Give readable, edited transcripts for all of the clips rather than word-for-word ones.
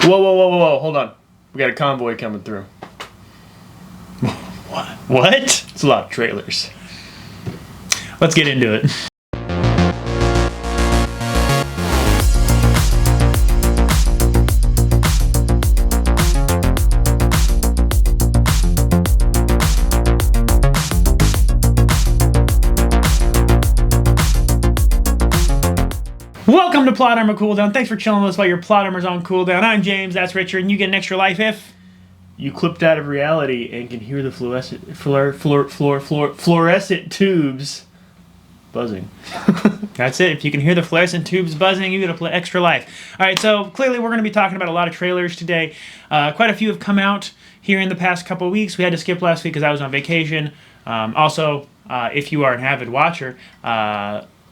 Whoa, hold on. We got a convoy coming through. What? It's a lot of trailers. Let's get into it. Welcome to Plot Armor Cooldown. Thanks for chilling with us while your plot armor's on cooldown. I'm James, that's Richard, and you get an extra life if you clipped out of reality and can hear the fluorescent tubes buzzing. That's it. If you can hear the fluorescent tubes buzzing, you get an extra life. All right, so clearly we're going to be talking about a lot of trailers today. Quite a few have come out here in the past couple of weeks. We had to skip last week because I was on vacation. Also, if you are an avid watcher,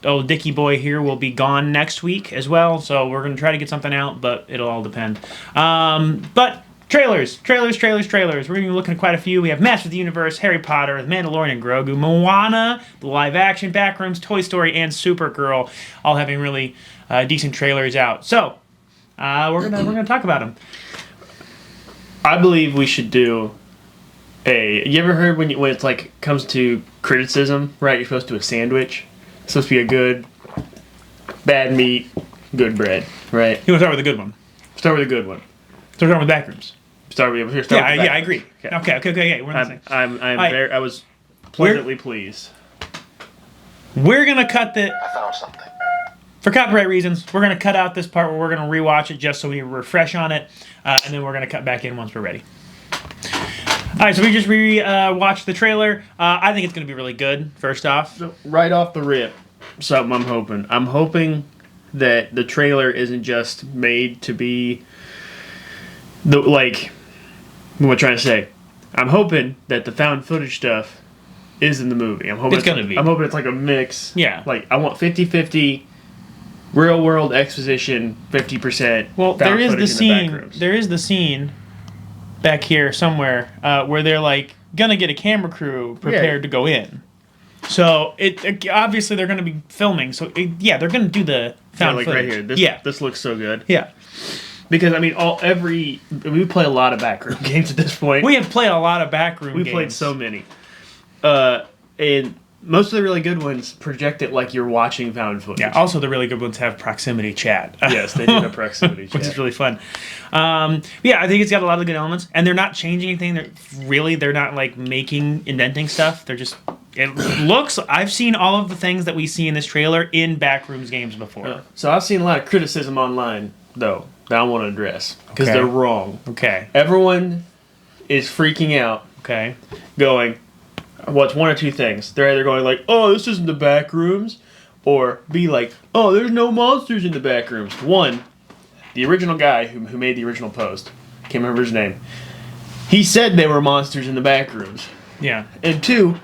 old Dickie Boy here will be gone next week as well, so we're going to try to get something out, but it'll all depend. But trailers. We're going to be looking at quite a few. We have Master of the Universe, Harry Potter, The Mandalorian and Grogu, Moana, the live-action, Backrooms, Toy Story, and Supergirl, all having really decent trailers out. So, we're gonna talk about them. I believe we should do you ever heard when it's like comes to criticism, right? You're supposed to do a sandwich. It's supposed to be a good, bad meat, good bread, right? You want to start with a good one? Start with a good one. Start with Backrooms. I agree. Okay. We're on the same. I was pleasantly pleased. We're gonna cut I found something. for copyright reasons. We're gonna cut out this part where we're gonna rewatch it just so we refresh on it, and then we're gonna cut back in once we're ready. All right, so we just watched the trailer. I think it's gonna be really good. First off, So right off the rip, something I'm hoping. I'm hoping that the trailer isn't just made to be what am I trying to say? I'm hoping that the found footage stuff is in the movie. I'm hoping It's gonna be. I'm hoping it's like a mix. Yeah. Like I want 50-50 real world exposition, 50%. well, there is the scene. Backrooms. There is the scene back here somewhere where they're like gonna get a camera crew prepared to go in. So it obviously they're gonna be filming. So they're gonna do the found like footage. right here. This looks so good. Yeah. Because I mean, we play a lot of backroom games at this point. We have played a lot of backroom games. We played so many, and most of the really good ones project it like you're watching found footage. Yeah. Also, the really good ones have proximity chat. Yes, they do have proximity chat, which is really fun. I think it's got a lot of good elements, and they're not changing anything. They're not like inventing stuff. They're just. It looks. I've seen all of the things that we see in this trailer in Backrooms games before. So I've seen a lot of criticism online, though, that I want to address because they're wrong. Okay. Everyone is freaking out. Okay. Going, what's one or two things? They're either going like, "Oh, this isn't the Backrooms," or be like, "Oh, there's no monsters in the Backrooms." One, the original guy who made the original post, can't remember his name. He said there were monsters in the Backrooms. Yeah. And two,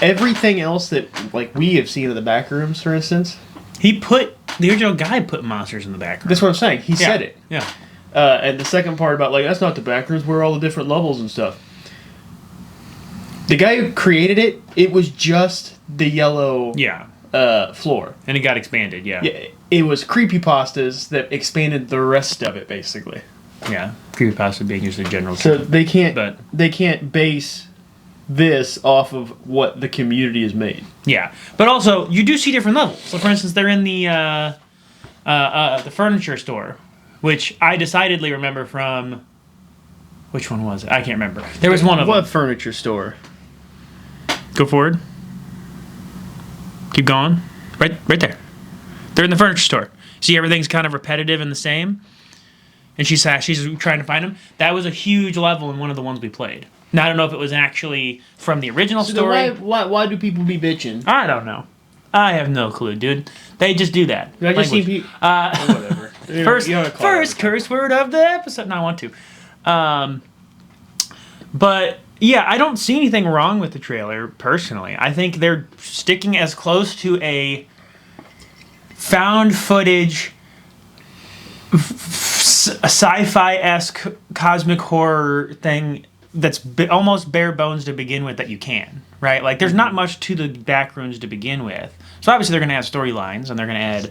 everything else that like we have seen in the Backrooms, for instance. The original guy put monsters in the background. That's what I'm saying. He said it. Yeah. And the second part about like that's not the Backrooms, where are all the different levels and stuff. The guy who created it, it was just the yellow floor. And it got expanded, yeah. It was creepypastas that expanded the rest of it, basically. Yeah. Creepypasta being used in general. So they can't But- they can't base this off of what the community has made. Yeah. But also, you do see different levels. So, for instance, they're in the furniture store, which I decidedly remember from... Which one was it? I can't remember. There was one of them. What furniture store? Go forward. Keep going. Right there. They're in the furniture store. See, everything's kind of repetitive and the same. And she's trying to find them. That was a huge level in one of the ones we played. Now, I don't know if it was actually from the original story. Why do people be bitching? I don't know. I have no clue, dude. They just do that. I just see people. Whatever. First curse word of the episode. No, I want to. But yeah, I don't see anything wrong with the trailer personally. I think they're sticking as close to a found footage, sci-fi-esque cosmic horror thing that's almost bare bones to begin with that you can, right? Like, there's not much to the Backrooms to begin with. So obviously they're going to have storylines and they're going to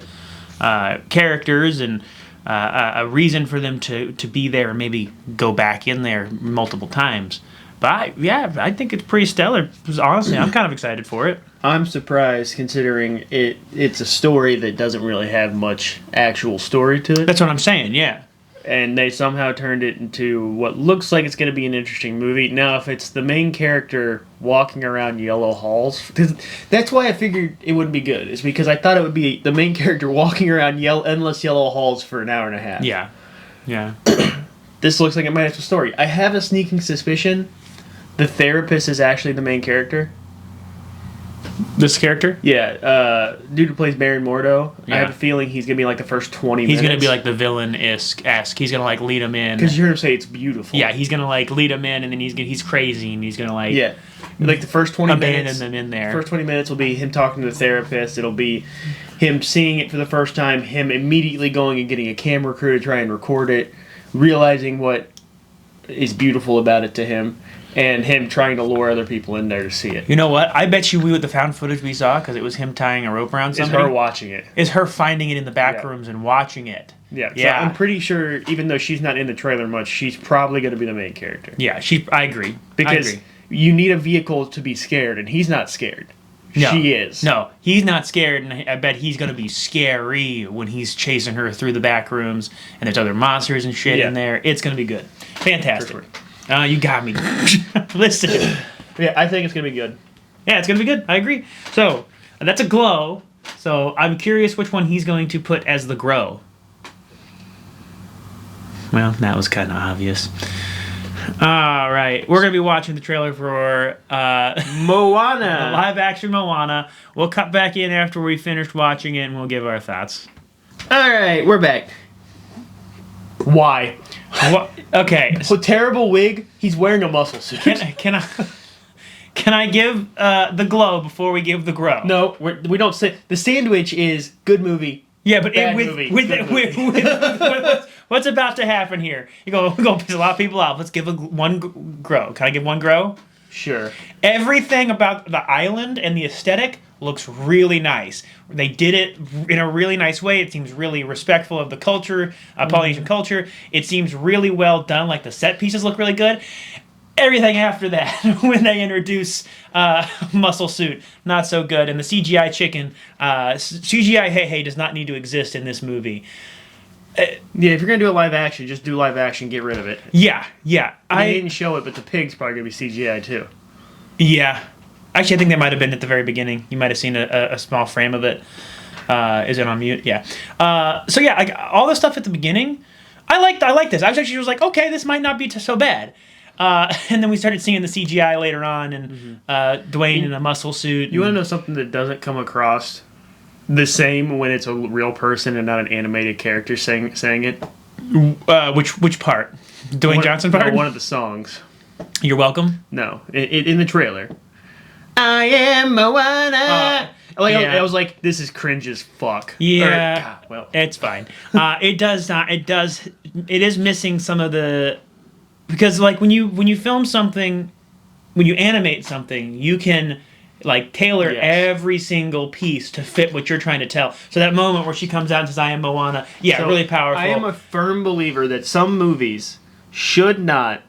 add characters and a reason for them to be there, and maybe go back in there multiple times. But I think it's pretty stellar. Honestly, I'm kind of excited for it. I'm surprised considering it's a story that doesn't really have much actual story to it. That's what I'm saying. Yeah. And they somehow turned it into what looks like it's going to be an interesting movie. Now, if it's the main character walking around yellow halls, because that's why I figured it wouldn't be good. Is because I thought it would be the main character walking around endless yellow halls for an hour and a half. Yeah. Yeah. This looks like it might have a story. I have a sneaking suspicion the therapist is actually the main character. This character? Yeah, dude who plays Baron Mordo. Yeah. I have a feeling he's gonna be like the first 20 minutes. He's gonna be like the villain-esque. He's gonna like lead him in. Because you heard him say it's beautiful. Yeah, he's gonna like lead him in, and then he's crazy, and he's gonna like like the first 20 abandon minutes. them in there. First 20 minutes will be him talking to the therapist. It'll be him seeing it for the first time. Him immediately going and getting a camera crew to try and record it, realizing what is beautiful about it to him. And him trying to lure other people in there to see it. You know what? I bet you with the found footage we saw, because it was him tying a rope around somebody. Is her watching it. Is her finding it in the back rooms and watching it. Yeah. So I'm pretty sure, even though she's not in the trailer much, she's probably going to be the main character. Yeah, I agree. Because you need a vehicle to be scared, and he's not scared. No, she is. No, he's not scared, and I bet he's going to be scary when he's chasing her through the back rooms, and there's other monsters and shit in there. It's going to be good. Fantastic. For sure. You got me. Listen. Yeah, I think it's going to be good. Yeah, it's going to be good. I agree. So, that's a glow. So, I'm curious which one he's going to put as the grow. Well, that was kind of obvious. All right. We're going to be watching the trailer for Moana. the live-action Moana. We'll cut back in after we finished watching it, and we'll give our thoughts. All right, we're back. Why? What? Okay. So terrible wig. He's wearing a muscle suit. Can I give the glow before we give the grow? No, we don't say. The sandwich is good movie. Yeah, but bad with what's about to happen here? We're gonna piss a lot of people off. Let's give one grow. Can I give one grow? Sure. Everything about the island and the aesthetic looks really nice. They did it in a really nice way. It seems really respectful of the culture, Polynesian culture. It seems really well done. Like the set pieces look really good. Everything after that, when they introduce muscle suit, not so good. And the CGI chicken, CGI hey does not need to exist in this movie. Yeah, if you're gonna do a live action, just do live action. Get rid of it. Yeah. I didn't show it, but the pig's probably gonna be CGI too. Yeah. Actually, I think they might have been at the very beginning. You might have seen a small frame of it. Is it on mute? Yeah. So yeah, all the stuff at the beginning, I liked this. I actually was like, okay, this might not be so bad. And then we started seeing the CGI later on, and Dwayne in a muscle suit. You want to know something that doesn't come across the same when it's a real person and not an animated character saying it? Which part? Dwayne Johnson part? No, one of the songs. You're welcome? No, in the trailer. I am Moana. I was like, this is cringe as fuck. Yeah. It's fine. It is missing some of the, because like when you film something, when you animate something, you can like tailor every single piece to fit what you're trying to tell. So that moment where she comes out and says, I am Moana, really powerful. I am a firm believer that some movies should not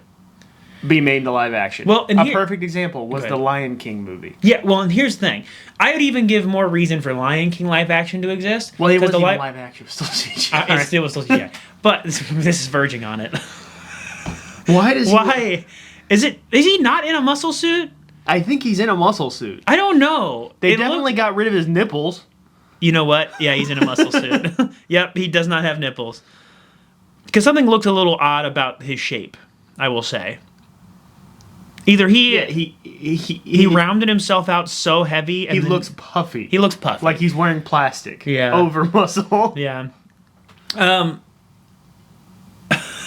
be made into live action. Well, and a perfect example was the Lion King movie. Yeah, well, and here's the thing. I would even give more reason for Lion King live action to exist. Well, it wasn't even live action. It was still CGI. It still was still CGI. But this is verging on it. Why? Is he not in a muscle suit? I think he's in a muscle suit. I don't know. They definitely got rid of his nipples. You know what? Yeah, he's in a muscle suit. Yep, he does not have nipples. Because something looked a little odd about his shape, I will say. Either he rounded himself out so heavy, and he looks puffy. He looks puffy, like he's wearing plastic. Over muscle. Yeah.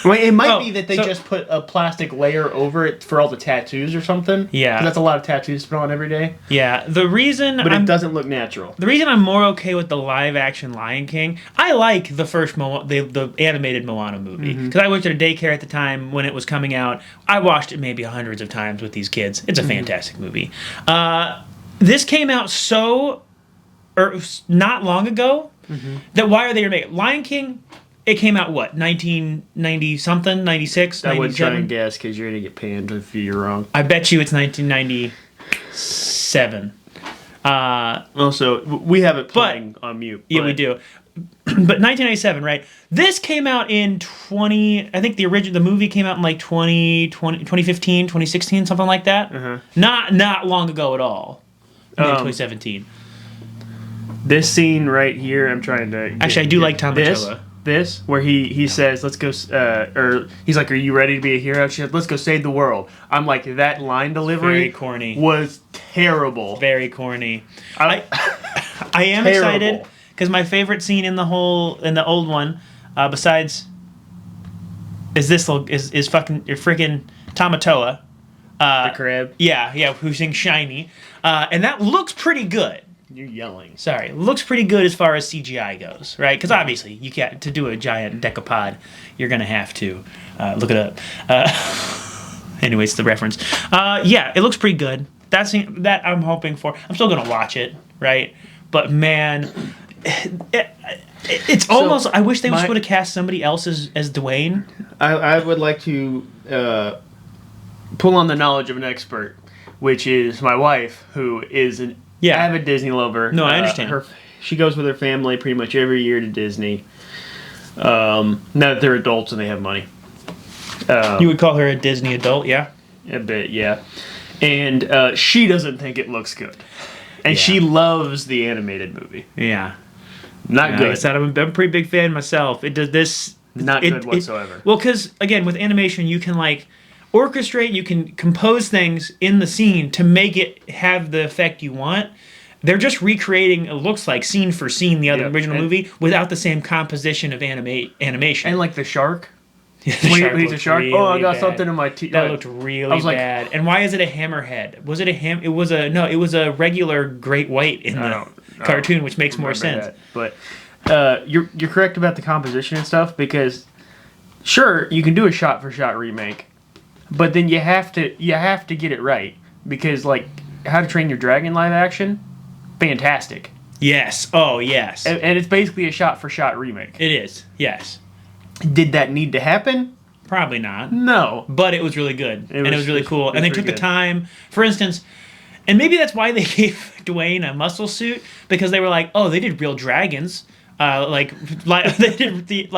It might be that they just put a plastic layer over it for all the tattoos or something. Yeah. 'Cause that's a lot of tattoos to put on every day. Yeah. But it doesn't look natural. The reason I'm more okay with the live action Lion King, I like the first the animated Moana movie. Because I worked at a daycare at the time when it was coming out. I watched it maybe hundreds of times with these kids. It's a fantastic movie. This came out not long ago that why are they remake it? Lion King it came out, what, 1990 something, 96, I would try 97? and guess because you're gonna get panned if you're wrong. I bet you it's 1997. Also, we have it playing on mute. Yeah, we do. But 1997, right? This came out in I think the movie came out in like 2015, 2016, something like that. Uh-huh. Not long ago at all. Maybe 2017. This scene right here, I'm trying to... Actually, I do like Tamatoa. This, where he says, let's go... or he's like, are you ready to be a hero? She said, let's go save the world. I'm like, that line delivery... Very corny. ...was terrible. Very corny. I am excited... Because my favorite scene in the old one, besides, is fucking your freaking Tamatoa. The crab. Yeah, who sings "Shiny," and that looks pretty good. You're yelling. Sorry, looks pretty good as far as CGI goes, right? Because obviously you can't to do a giant decapod, you're gonna have to look it up. Anyways, the reference. Yeah, it looks pretty good. That I'm hoping for. I'm still gonna watch it, right? But man. It's almost. I wish they would have cast somebody else as Dwayne. I would like to pull on the knowledge of an expert, which is my wife, who is an avid Disney lover. No, I understand. She goes with her family pretty much every year to Disney. Now that they're adults and they have money. You would call her a Disney adult, yeah? A bit, yeah. And she doesn't think it looks good. And she loves the animated movie. Yeah. Not good. I'm a pretty big fan myself. It does this... Not good whatsoever. Well, because, again, with animation, you can, like, orchestrate, you can compose things in the scene to make it have the effect you want. They're just recreating, it looks like, scene for scene, the original movie, without the same composition of animation. And, like, the shark. Yeah, he's a shark. Really I got bad. something in my teeth. That looked really bad. And why is it a hammerhead? Was it a It was a regular great white in the cartoon, which makes more sense. That. But you're correct about the composition and stuff, because sure, you can do a shot for shot remake, but then you have to get it right, because like How to Train Your Dragon live action, fantastic. Yes. Oh yes. And it's basically a shot for shot remake. It is. Yes. Did that need to happen? Probably not. No. But it was really good. It was really cool. And they took the time. For instance, and maybe that's why they gave Dwayne a muscle suit, because they were like, oh, they did real dragons. They did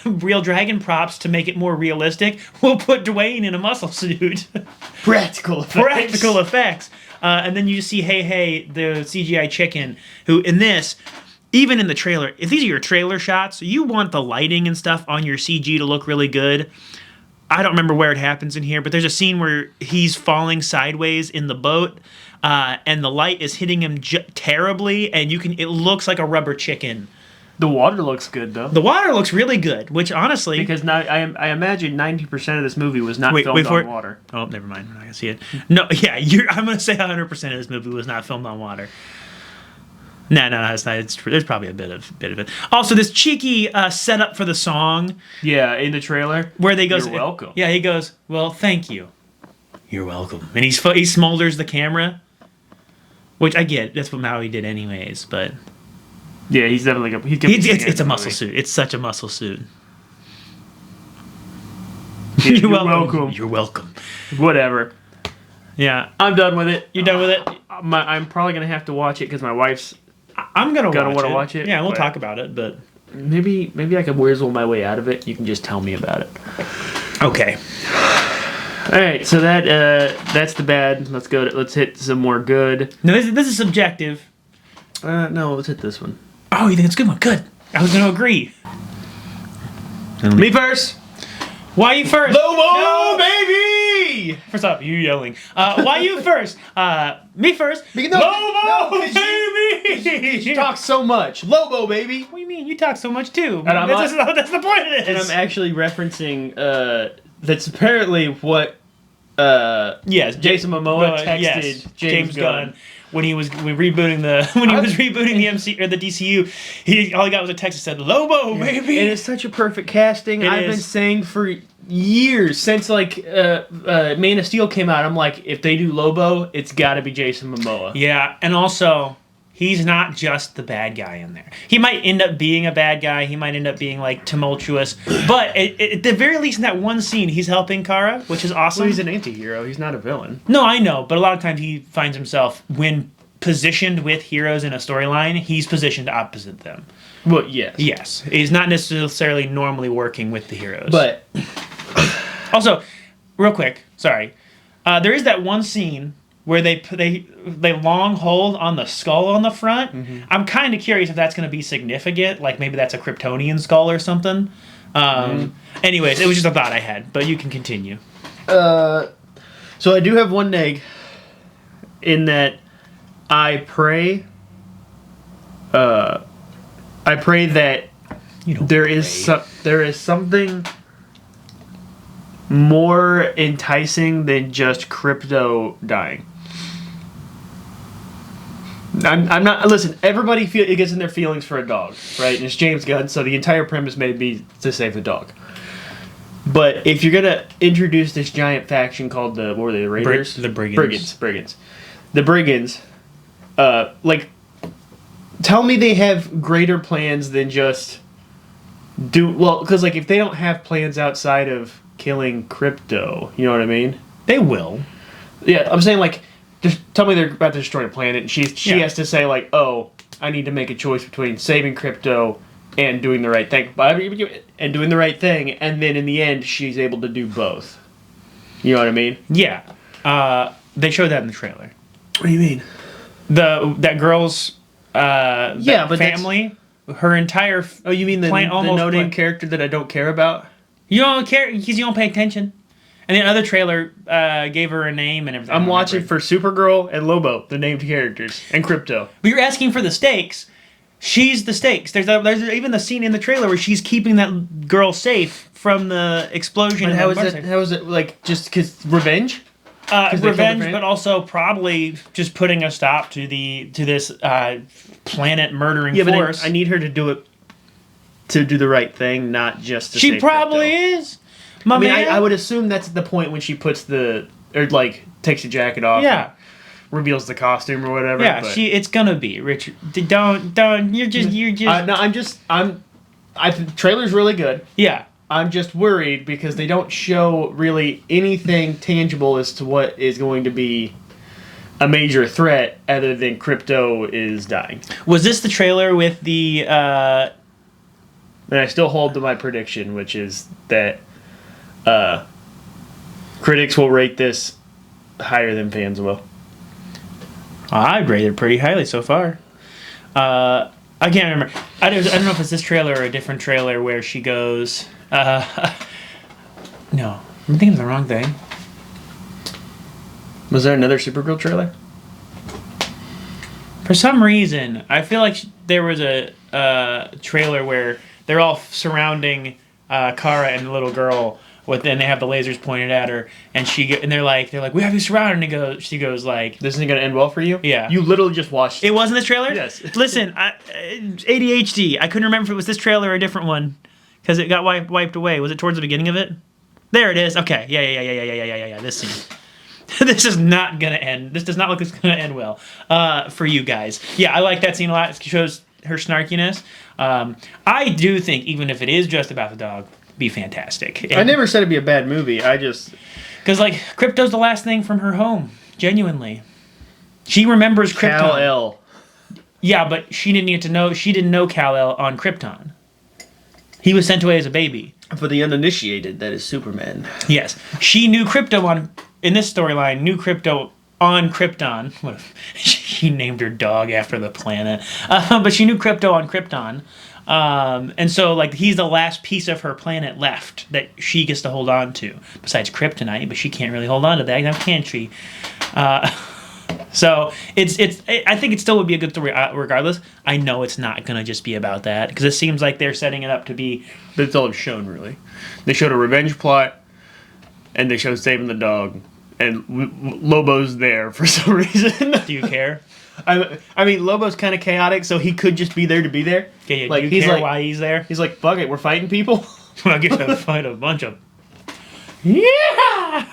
real dragon props to make it more realistic. We'll put Dwayne in a muscle suit. Practical effects. And then you see Hey, the CGI chicken, who in this... Even in the trailer, if these are your trailer shots, you want the lighting and stuff on your CG to look really good. I don't remember where it happens in here, but there's a scene where he's falling sideways in the boat, and the light is hitting him terribly, and it looks like a rubber chicken. The water looks good, though. The water looks really good, which honestly... Because now I imagine 90% of this movie was not filmed on water. Oh, never mind. I'm not going to see it. No, yeah, I'm going to say 100% of this movie was not filmed on water. No, it's not. There's probably a bit of it. Also, this cheeky setup for the song. Yeah, in the trailer. Where they goes, you're welcome. Yeah, he goes, well, thank you. You're welcome. And he smolders the camera. Which I get. That's what Maui did anyways, but... Yeah, he's definitely... It's a muscle suit. It's such a muscle suit. Yeah, you're welcome. You're welcome. Whatever. Yeah. I'm done with it. You're done with it? I'm probably going to have to watch it because my wife's... I'm gonna want to watch it. Yeah, we'll talk about it, but maybe I could weasel my way out of it. You can just tell me about it. Okay. All right, so that's the bad. Let's hit some more good. No, this is subjective. No, let's hit this one. Oh, you think it's a good one? Good. I was gonna agree. Me first. Why you first? Lobo, baby! First off, you yelling. Why you first? Me first. Lobo, baby! You talk so much. Lobo, baby! What do you mean? You talk so much too. That's the point of this. And I'm actually referencing, that's apparently what, Jason Momoa texted James Gunn. When he was rebooting the MC or the DCU, all he got was a text that said "Lobo, baby," and it's such a perfect casting. I've been saying for years since Man of Steel came out. I'm like, if they do Lobo, it's got to be Jason Momoa. Yeah, and also He's not just the bad guy in there. He might end up being a bad guy. He might end up being like tumultuous. But at the very least, in that one scene, he's helping Kara, which is awesome. Well, he's an anti-hero. He's not a villain. No, I know. But a lot of times he finds himself, when positioned with heroes in a storyline, he's positioned opposite them. Well, yes. Yes. He's not necessarily normally working with the heroes. But also, real quick, sorry. There is that one scene where they long hold on the skull on the front. Mm-hmm. I'm kind of curious if that's going to be significant. Like maybe that's a Kryptonian skull or something. Anyways, it was just a thought I had, but you can continue. So I do have one neg in that I pray that there is something more enticing than just Crypto dying. I'm not. Listen, everybody it gets in their feelings for a dog, right? And it's James Gunn, so the entire premise may be to save the dog. But if you're gonna introduce this giant faction called the, what were they, the Raiders? The Brigands. Brigands. The Brigands, tell me they have greater plans than just because like if they don't have plans outside of killing Crypto, you know what I mean? They will. Yeah, I'm saying like, just tell me they're about to destroy a planet, and she has to say like, oh, I need to make a choice between saving Crypto and doing the right thing, and doing the right thing, and then in the end she's able to do both. You know what I mean? Yeah. They showed that in the trailer. What do you mean? That girl's family, her entire oh, you mean the no-name character that I don't care about? You don't care because you don't pay attention. And the other trailer gave her a name and everything. I'm watching for Supergirl and Lobo, the named characters, and Crypto. But you're asking for the stakes. She's the stakes. There's even the scene in the trailer where she's keeping that girl safe from the explosion. But how is it like just because revenge? Revenge, but also probably just putting a stop to this planet murdering force. But I need her to do it to do the right thing, not just to She probably Crypto. is. I would assume that's the point when she puts takes the jacket off. Yeah. Reveals the costume or whatever. Yeah, but. it's gonna be Richard. Don't. You're just. Trailer's really good. Yeah. I'm just worried because they don't show really anything tangible as to what is going to be a major threat other than Crypto is dying. Was this the trailer with the... And I still hold to my prediction, which is that critics will rate this higher than fans will. I'd rate it pretty highly so far. I can't remember. I don't know if it's this trailer or a different trailer where she goes... no, I'm thinking of the wrong thing. Was there another Supergirl trailer? For some reason, I feel like there was a trailer where they're all surrounding Kara and the little girl, and they have the lasers pointed at her, and they're like, we have you surrounded. And she goes like, "This isn't gonna end well for you." Yeah, you literally just watched. It wasn't this trailer. Yes. Listen, ADHD. I couldn't remember if it was this trailer or a different one. Because it got wiped away. Was it towards the beginning of it? There it is. Okay. Yeah. This scene. This is not going to end. This does not look like it's going to end well for you guys. Yeah, I like that scene a lot. It shows her snarkiness. I do think, even if it is just about the dog, be fantastic. I never said it'd be a bad movie. I just... Because, Crypto's the last thing from her home. Genuinely. She remembers Krypton. Kal-El. Yeah, but she didn't get to know... She didn't know Kal-El on Krypton. He was sent away as a baby. For the uninitiated, that is Superman. Yes. She knew Crypto in this storyline, knew Crypto on Krypton. What if she named her dog after the planet. But she knew Crypto on Krypton. And so, he's the last piece of her planet left that she gets to hold on to. Besides Kryptonite, but she can't really hold on to that, now can she? So I think it still would be a good story regardless. I know it's not going to just be about that because it seems like they're setting it up to be... That's all they've shown, really. They showed a revenge plot, and they showed saving the dog, and Lobo's there for some reason. Do you care? I mean, Lobo's kind of chaotic, so he could just be there to be there. Okay, do you care why he's there? He's like, fuck it, we're fighting people. I get to fight a bunch of... Yeah!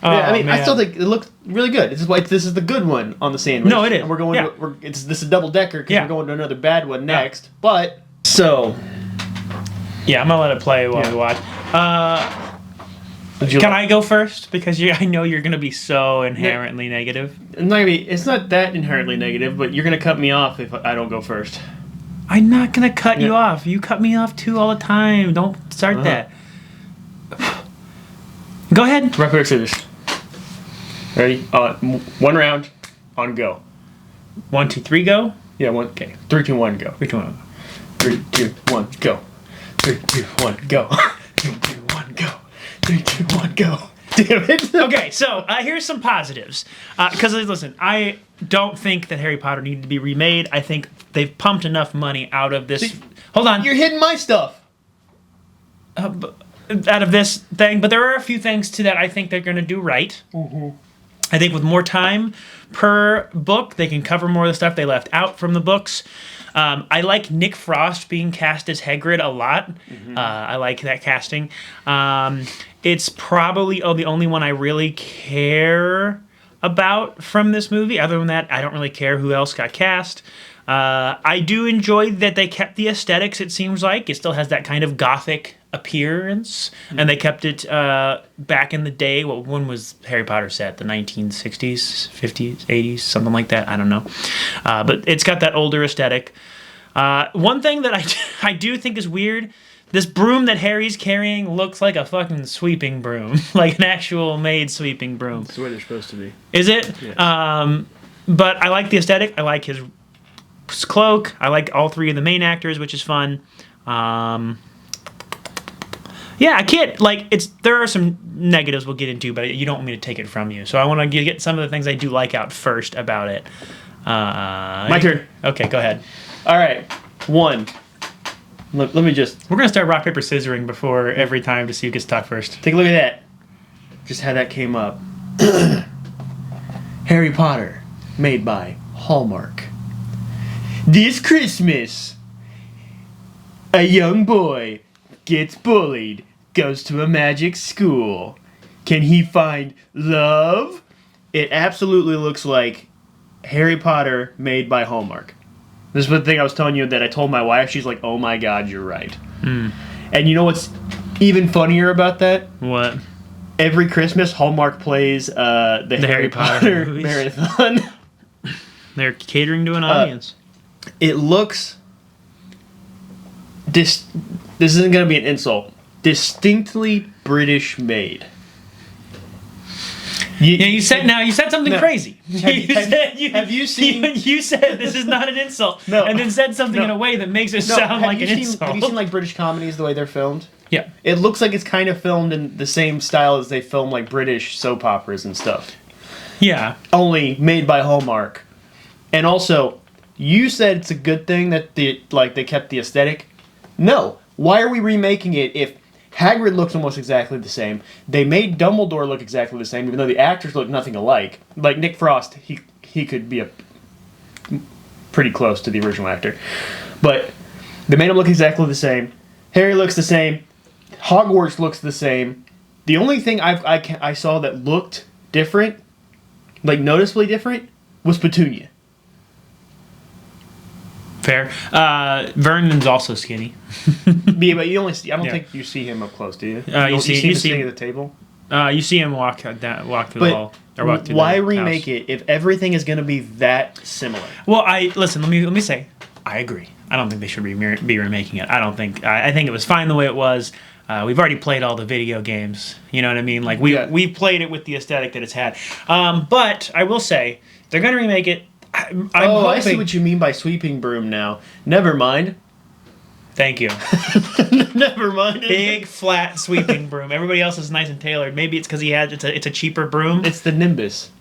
Oh, Yeah, I mean, man. I still think it looks really good. This is the good one on the sandwich. No, it is. And we're going. Yeah. This is a double decker because Yeah. we're going to another bad one next. But so, Yeah, I'm gonna let it play while we watch. Can I go first? Because I know you're gonna be so inherently negative. It's not that inherently negative, but you're gonna cut me off if I don't go first. I'm not gonna cut you off. You cut me off too all the time. Don't start that. Go ahead. Rock, paper, scissors. Ready? One round. On go. 1, 2, 3, go. Yeah, one. Okay. 3, 2, 1, go. 3, 2, 1. 3, 2, 1, go. 3, 2, 1, go. 3, 2, 1, go. 3, 2, 1, go. Damn it. Okay, so here's some positives. Because listen, I don't think that Harry Potter needed to be remade. I think they've pumped enough money out of this. See, hold on. You're hitting my stuff. Out of this thing, but there are a few things to that I think they're going to do right. Mm-hmm. I think with more time per book, they can cover more of the stuff they left out from the books. I like Nick Frost being cast as Hagrid a lot. Mm-hmm. I like that casting. It's probably the only one I really care about from this movie. Other than that, I don't really care who else got cast. I do enjoy that they kept the aesthetics, it seems like. It still has that kind of gothic appearance. Mm-hmm. And they kept it back in the day. When was Harry Potter set? The 1960s, 50s, 80s, something like that. I don't know. But it's got that older aesthetic. One thing that I do think is weird, this broom that Harry's carrying looks like a fucking sweeping broom. Like an actual made sweeping broom. That's the way they're supposed to be. Is it? Yes. But I like the aesthetic. I like his cloak. I like all three of the main actors, which is fun. Yeah, I can't, there are some negatives we'll get into, but you don't want me to take it from you. So I want to get some of the things I do like out first about it. My turn. Okay, go ahead. All right. One. Let me just... We're going to start rock, paper, scissoring before every time to see who gets to talk first. Take a look at that. Just how that came up. Harry Potter, made by Hallmark. This Christmas, a young boy gets bullied, goes to a magic school. Can he find love? It absolutely looks like Harry Potter made by Hallmark. This is the thing I was telling you that I told my wife. She's like, oh my God, you're right. Mm. And you know what's even funnier about that? What? Every Christmas, Hallmark plays the Harry Potter marathon. They're catering to an audience. It looks... This isn't going to be an insult. Distinctly British made. You said something crazy. Have you seen... You said this is not an insult, and then said something in a way that makes it sound like an insult. Have you seen British comedies, the way they're filmed? Yeah. It looks like it's kind of filmed in the same style as they film British soap operas and stuff. Yeah. Only made by Hallmark. And also, you said it's a good thing that they kept the aesthetic. No. Why are we remaking it if Hagrid looks almost exactly the same? They made Dumbledore look exactly the same, even though the actors look nothing alike. Like Nick Frost, he could be pretty close to the original actor. But they made him look exactly the same. Harry looks the same. Hogwarts looks the same. The only thing I saw that looked different, noticeably different, was Petunia. Fair. Vernon's also skinny. Yeah, but you only see, I don't think you see him up close, do you? You see him sitting at the table? You see him walk through the hall. Or walk through why the remake house. it if everything is going to be that similar? Well, listen. Let me say, I agree. I don't think they should be remaking it. I think it was fine the way it was. We've already played all the video games. You know what I mean? We played it with the aesthetic that it's had. But I will say, they're going to remake it. I see what you mean by sweeping broom now. Never mind. Thank you. Never mind. Big, flat, sweeping broom. Everybody else is nice and tailored. Maybe it's because it's a cheaper broom. It's the Nimbus.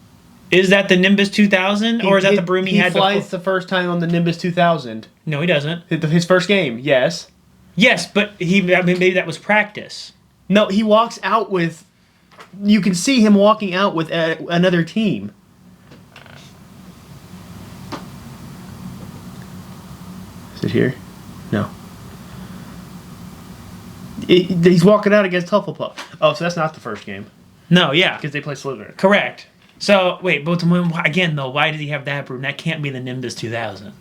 Is that the Nimbus 2000? Or is that the broom he had before? He flies the first time on the Nimbus 2000. No, he doesn't. His first game, yes. Yes, but maybe that was practice. No, he walks out with... You can see him walking out with another team. Is it here? No. He's walking out against Hufflepuff. Oh, so that's not the first game. No, yeah. Because they play Slytherin. Correct. So, wait, but again, though, why did he have that broom? That can't be the Nimbus 2000.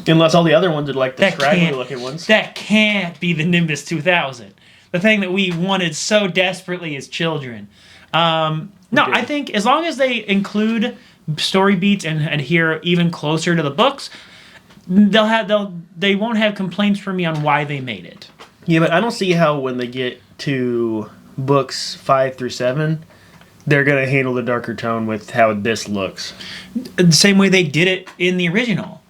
Unless all the other ones are like the That scraggly can't- looking ones. That can't be the Nimbus 2000. The thing that we wanted so desperately as children. No, Okay. I think as long as they include story beats and adhere even closer to the books, they won't have complaints from me on why they made it. Yeah, but I don't see how when they get to books 5 through 7, they're going to handle the darker tone with how this looks. The same way they did it in the original.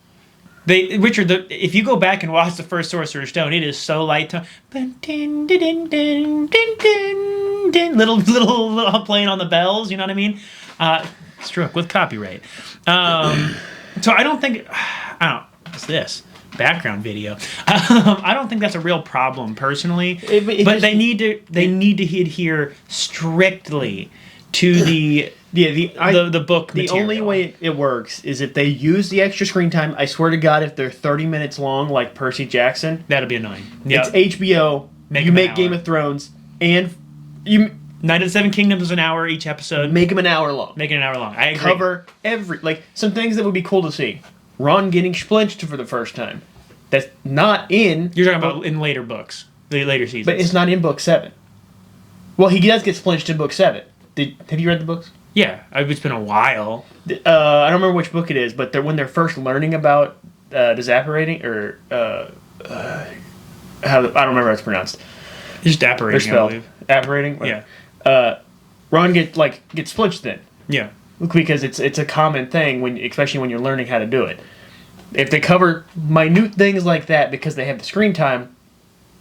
Richard, if you go back and watch the first Sorcerer's Stone, it is so light tone. Little playing on the bells, you know what I mean? Struck with copyright. So I don't think... What's this? Background video. I don't think that's a real problem personally, but they need to adhere strictly to the book The material. only way it works is if they use the extra screen time. I swear to God, if they're 30 minutes long, like Percy Jackson, That'll be annoying. Yeah. it's HBO. Make you them make an Game hour. of Thrones, and you Night of the Seven Kingdoms is an hour each episode. make them an hour long. Make it an hour long. I agree. Cover some things that would be cool to see. Ron getting splinched for the first time. That's not in. You're talking about in later books, the later seasons. But it's not in book 7. Well, he does get splinched in book 7. Have you read the books? yeah, it's been a while. I don't remember which book it is, but when they're first learning about disapparating or how I don't remember how it's pronounced. Just Or apparating, I spelled believe. apparating. Yeah, Ron gets splinched then yeah. because it's a common thing especially when you're learning how to do it. If they cover minute things like that because they have the screen time,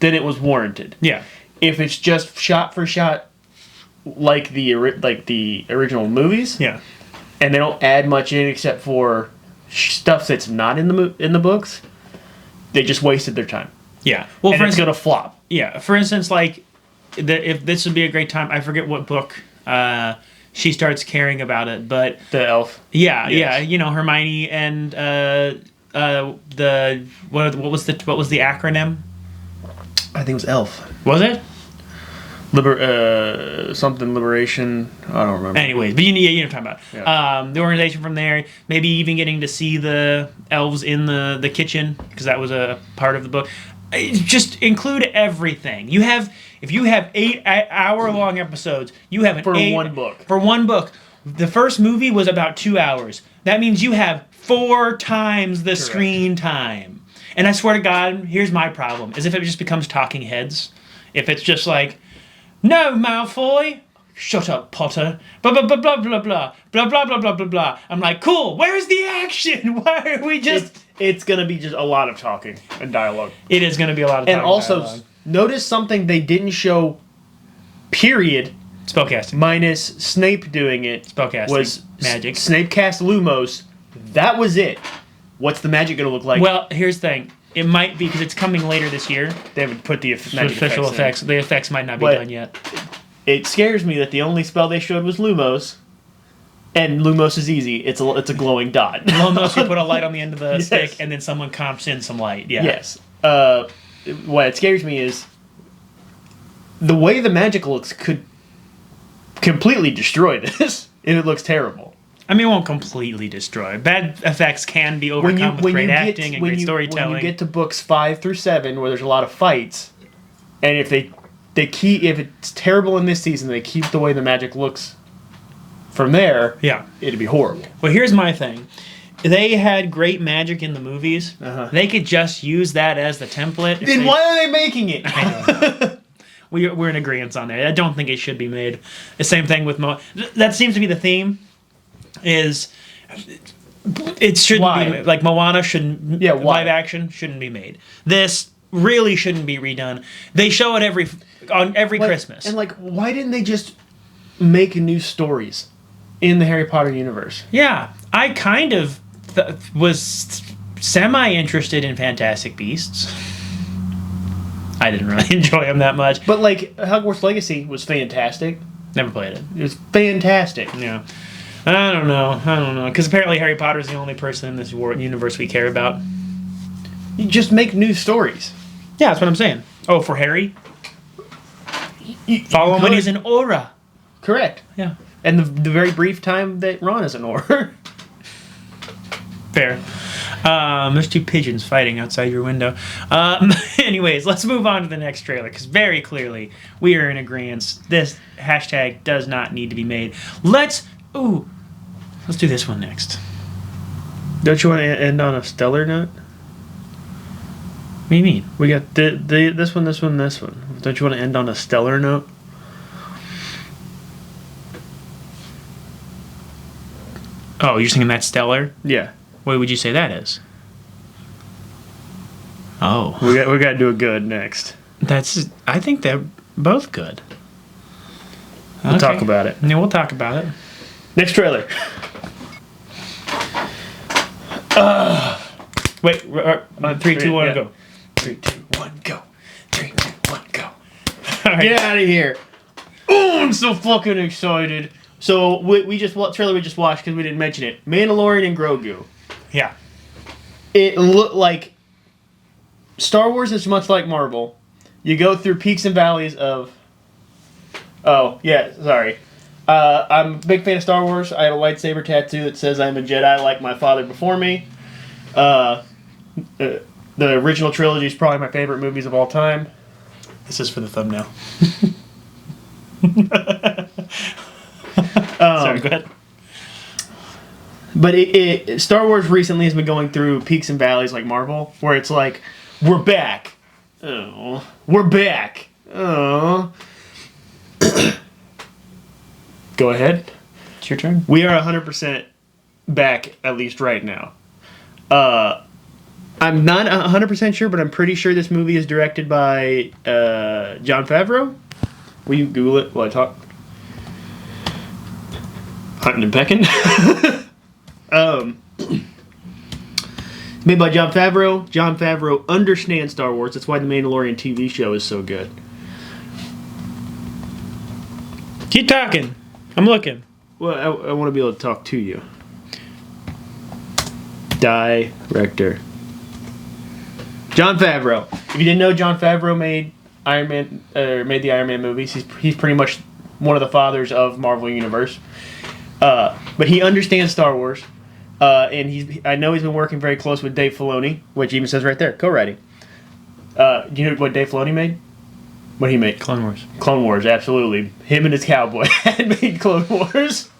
then it was warranted. Yeah. If it's just shot for shot like the original movies, Yeah. and they don't add much in except for stuff that's not in the books, they just wasted their time. Yeah. Well, And for it's instance, gonna flop. yeah. For instance, like, if this would be a great time, I forget what book she starts caring about it, but The elf. yeah, Yes. yeah. Hermione and what was the acronym? I think it was elf. Was it? Something liberation. I don't remember. Anyways, but you know what I'm talking about. Yeah. The organization from there, maybe even getting to see the elves in the kitchen, because that was a part of the book. Just include everything. If you have 8-hour-long episodes, you have one book. For one book. The first movie was about 2 hours. That means you have 4 times the screen time. And I swear to God, here's my problem, is if it just becomes talking heads. If it's just like, no, Malfoy. Shut up, Potter. Blah, blah, blah, blah, blah, blah. Blah, blah, blah, blah, blah, blah. I'm like, cool, where's the action? Why are we just... It's gonna be just a lot of talking and dialogue. It is going to be a lot of And talking also, dialogue. notice something they didn't show, period, Spellcasting. minus Snape doing it, Spellcasting. was Magic. Snape cast Lumos. That was it. What's the magic gonna look like? Well, here's the thing. It might be, because it's coming later this year. They haven't put the magic Official in. effects. The effects might not be But- done yet. It scares me that the only spell they showed was Lumos, and Lumos is easy. It's a glowing dot. Almost you put a light on the end of the Yes. stick, and then someone comps in some light. Yeah. Yes. What it scares me is the way the magic looks could completely destroy this if it looks terrible. I mean, it won't completely destroy. Bad effects can be overcome with great acting and great storytelling. When you get to books 5 through 7, where there's a lot of fights, and if if it's terrible in this season, they keep the way the magic looks from there, Yeah. it'd be horrible. Well, here's my thing. They had great magic in the movies. Uh-huh. They could just use that as the template. Then why are they making it? I don't know. We're in agreement on that. I don't think it should be made. The same thing with that seems to be the theme. Is it shouldn't Why? be like Moana shouldn't why? live action shouldn't be made. This really shouldn't be redone. They show it on every Christmas. And why didn't they just make new stories in the Harry Potter universe? Yeah, I kind of was semi-interested in Fantastic Beasts. I didn't really enjoy them that much. But Hogwarts Legacy was fantastic. Never played it. It was fantastic. Yeah. I don't know. Because apparently Harry Potter's the only person in this universe we care about. You just make new stories. Yeah, that's what I'm saying. Oh, for Harry? Follow him when he's in Aura. correct. Yeah. And the very brief time that Ron is an orc. Fair. There's two pigeons fighting outside your window. Anyways, let's move on to the next trailer, because very clearly we are in agreement. This hashtag does not need to be made. Let's do this one next. Don't you want to end on a stellar note? What do you mean? We got this one. Don't you want to end on a stellar note? Oh, you're thinking that's stellar? Yeah. What would you say that is? Oh. We got to do a good next. I think they're both good. We'll talk about it. Yeah, we'll talk about it. Next trailer. Wait, 3, 2, 1, go. 3, 2, 1, go. 3, 2, 1, go. All right. Get out of here. Oh, I'm so fucking excited. So we just watched because we didn't mention it. Mandalorian and Grogu. Yeah. It looked like Star Wars is much like Marvel. You go through peaks and valleys of. Oh yeah, sorry. I'm a big fan of Star Wars. I have a lightsaber tattoo that says I'm a Jedi like my father before me. The original trilogy is probably my favorite movies of all time. This is for the thumbnail. Sorry, go ahead. But Star Wars recently has been going through peaks and valleys like Marvel, where it's like, we're back. Oh, we're back. Oh. Go ahead. It's your turn. We are 100% back, at least right now. I'm not 100% sure, but I'm pretty sure this movie is directed by Jon Favreau. Will you Google it while I talk? Hunting and pecking. Made by Jon Favreau. Jon Favreau understands Star Wars. That's why the Mandalorian TV show is so good. Keep talking. I'm looking. Well, I want to be able to talk to you. Director. Jon Favreau. If you didn't know, Jon Favreau made made the Iron Man movies. He's pretty much one of the fathers of Marvel Universe. But he understands Star Wars. And I know he's been working very close with Dave Filoni, which even says right there, co-writing. Do you know what Dave Filoni made? What did he make? Clone Wars. Clone Wars, absolutely. Him and his cowboy had made Clone Wars.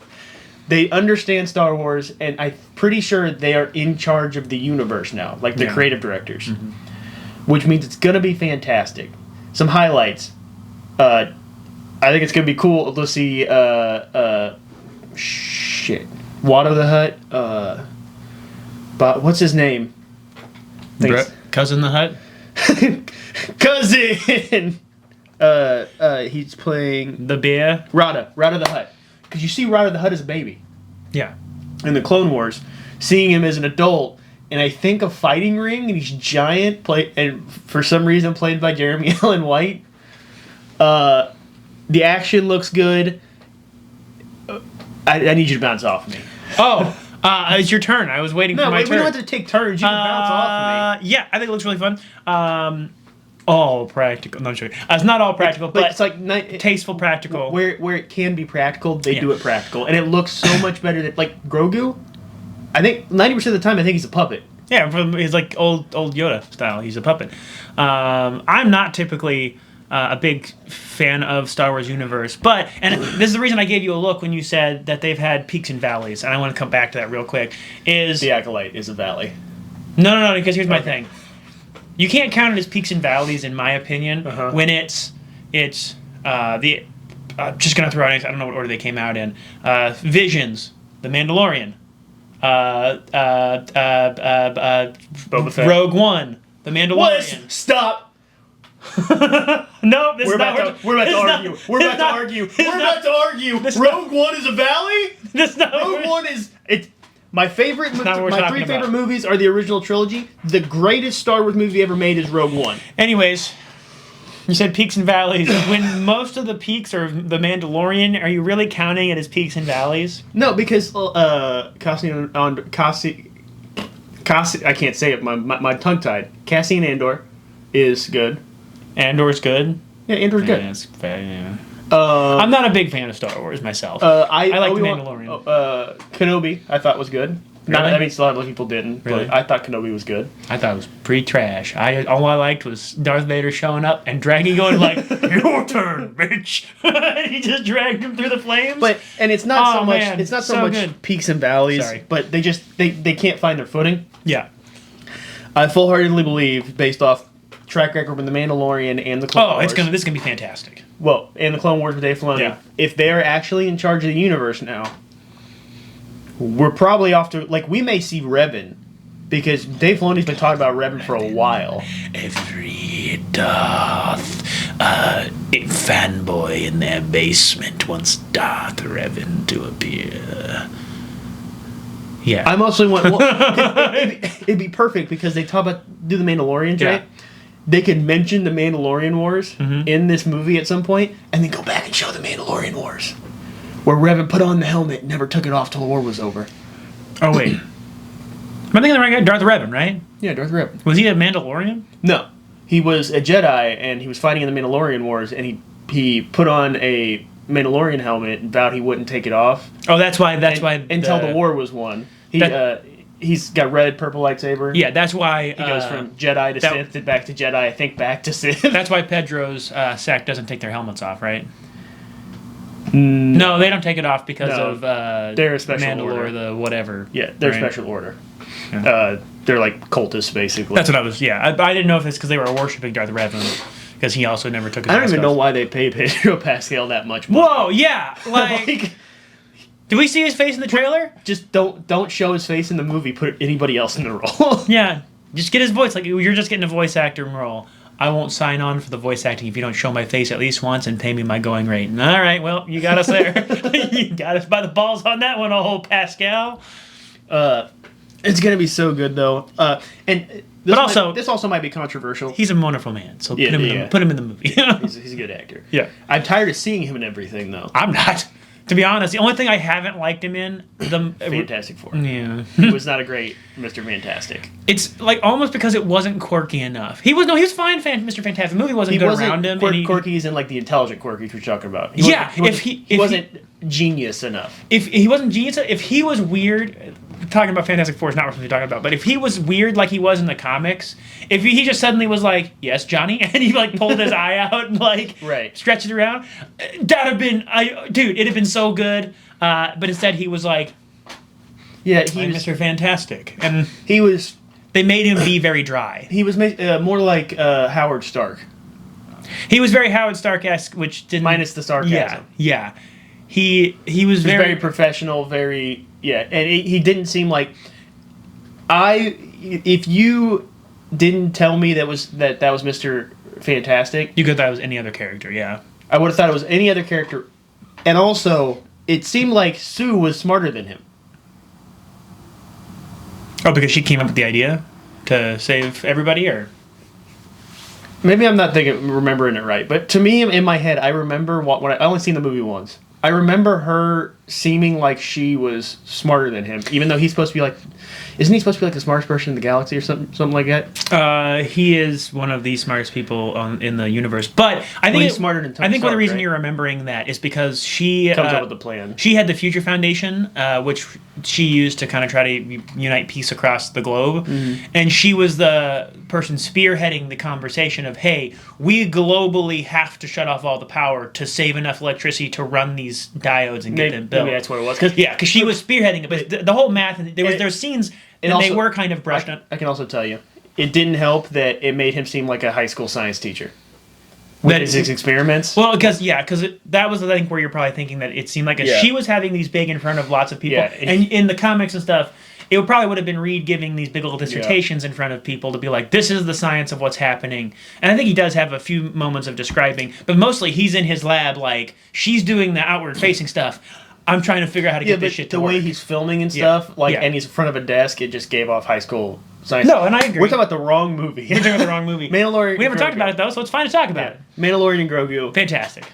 They understand Star Wars, and I'm pretty sure they are in charge of the universe now, like the creative directors. Mm-hmm. Which means it's going to be fantastic. Some highlights. I think it's going to be cool to see Watto the Hutt. But what's his name? Cousin the Hutt? Cousin! He's playing... The bear? Rada the Hutt. Because you see Rada the Hutt as a baby. Yeah. In the Clone Wars. Seeing him as an adult, and I think a fighting ring, and he's giant, and for some reason played by Jeremy Allen White. The action looks good. I need you to bounce off me. Oh, it's your turn. I was waiting for my turn. No, we don't have to take turns. You can bounce off of me. Yeah, I think it looks really fun. All practical. No, I'm joking. It's not all practical, but it's like tasteful practical. Where it can be practical, they do it practical, and it looks so much better than Grogu. I think 90% of the time, I think he's a puppet. Yeah, he's like old Yoda style. He's a puppet. I'm not typically a big fan of Star Wars universe, and this is the reason I gave you a look when you said that they've had peaks and valleys, and I want to come back to that real quick. The Acolyte is a valley. No, because here's my thing. You can't count it as peaks and valleys, in my opinion, when it's just gonna throw out. I don't know what order they came out in. Visions, The Mandalorian, Boba Fett. Rogue One, The Mandalorian. Stop. No, we're about to argue. Rogue One is a valley. Rogue One is it. My three favorite movies are the original trilogy. The greatest Star Wars movie ever made is Rogue One. Anyways, you said peaks and valleys. When most of the peaks are The Mandalorian, are you really counting it as peaks and valleys? No, because I can't say it. My tongue tied. Cassian Andor is good. Andor's good. Yeah, Andor's good. Yeah, it's fair, yeah. I'm not a big fan of Star Wars myself. I like The Obi-Wan- Mandalorian. Kenobi, I thought was good. Not, Really? I mean, a lot of people didn't, Really? but I thought Kenobi was good. I thought it was pretty trash. All I liked was Darth Vader showing up and dragging going like, "Your turn, bitch." He just dragged him through the flames. And it's not Oh, so much. man, It's not so, so much good. peaks and valleys. Sorry. But they can't find their footing. yeah. I full-heartedly believe, based off track record with the Mandalorian and the Clone Wars. This is gonna be fantastic. Well, and the Clone Wars with Dave Filoni. Yeah. If they're actually in charge of the universe now, we're probably off to we may see Revan, because Dave Filoni's been talking about Revan for a while. Every Darth fanboy in their basement wants Darth Revan to appear. Yeah. I mostly want. It'd be perfect because they talk about do the Mandalorians, Yeah. right? They could mention the Mandalorian Wars in this movie at some point, and then go back and show the Mandalorian Wars, where Revan put on the helmet and never took it off till the war was over. Oh wait. Am I thinking the right guy? Darth Revan, right? Yeah, Darth Revan. Was he a Mandalorian? No, he was a Jedi, and he was fighting in the Mandalorian Wars, and he put on a Mandalorian helmet and vowed he wouldn't take it off. Oh, that's why. Until the war was won. He's got red, purple lightsaber. Yeah, that's why He goes from Jedi to Sith, then back to Jedi, I think back to Sith. That's why Pedro's sect doesn't take their helmets off, right? No, they don't take it off because of they're a special Mandalore, order. the whatever. Yeah, they're right? special order. Yeah. They're like cultists, basically. That's what I was. Yeah, I didn't know if it's because they were worshiping Darth Revan, because he also never took his I don't mask even know off. why they pay Pedro Pascal that much money. Whoa, yeah, like, did we see his face in the trailer? Just don't show his face in the movie. Put anybody else in the role. Yeah, just get his voice. Like, you're just getting a voice actor role. I won't sign on for the voice acting if you don't show my face at least once and pay me my going rate. All right, well, you got us there. You got us by the balls on that one, old Pascal. It's gonna be so good though. This also might be controversial. He's a wonderful man, so Yeah, put him in the movie. He's a good actor. Yeah. I'm tired of seeing him in everything though. I'm not. To be honest, the only thing I haven't liked him in Fantastic Four. Yeah. He was not a great Mr. Fantastic. It's like almost because it wasn't quirky enough. He was fine, Mr. Fantastic. The movie wasn't good around him. Quirky is in like the intelligent quirky you're talking about. He wasn't genius enough. If he wasn't genius, if he was weird, talking about Fantastic Four is not what we're talking about, but if he was weird like he was in the comics, if he just suddenly was like, "Yes, Johnny," and he like pulled his eye out and like stretched it around, that'd have been, it'd have been so good. But instead he was like, "Yeah, I'm Mr. Fantastic," and he was. They made him be very dry. He was more like Howard Stark. He was very Howard Stark-esque, which didn't minus the sarcasm. Yeah. He was very professional, and he didn't seem like if you didn't tell me that was Mr. Fantastic, you could thought it was any other character. Yeah, I would have thought it was any other character, and also it seemed like Sue was smarter than him. Oh, because she came up with the idea to save everybody, or maybe I'm not remembering it right, but to me in my head, I remember when I only seen the movie once. I remember her seeming like she was smarter than him, even though he's supposed to be like, isn't he supposed to be like the smartest person in the galaxy or something like that? He is one of the smartest people in the universe, but I think he's smarter than Tony I think one of the Stark, reason right? you're remembering that is because she comes up with the plan. She had the Future Foundation, which she used to kind of try to unite peace across the globe, and she was the person spearheading the conversation of, hey, we globally have to shut off all the power to save enough electricity to run these diodes and get them built. Maybe that's what it was. Because she was spearheading it, but the whole math, there's scenes and also, they were kind of brushed on. I can also tell you, it didn't help that it made him seem like a high school science teacher with his experiments. Well, because that was I think where you're probably thinking that it seemed like she was having these big in front of lots of people, and in the comics and stuff, it probably would have been Reed giving these big old dissertations in front of people to be like, this is the science of what's happening. And I think he does have a few moments of describing, but mostly he's in his lab like, she's doing the outward facing stuff. I'm trying to figure out how to get this shit to work. The way he's filming and stuff, and he's in front of a desk, it just gave off high school science. No, and I agree. We're talking about the wrong movie. We're talking about the wrong movie. Mandalorian. We haven't talked about it though, so it's fine to talk about it. Mandalorian and Grogu. Fantastic.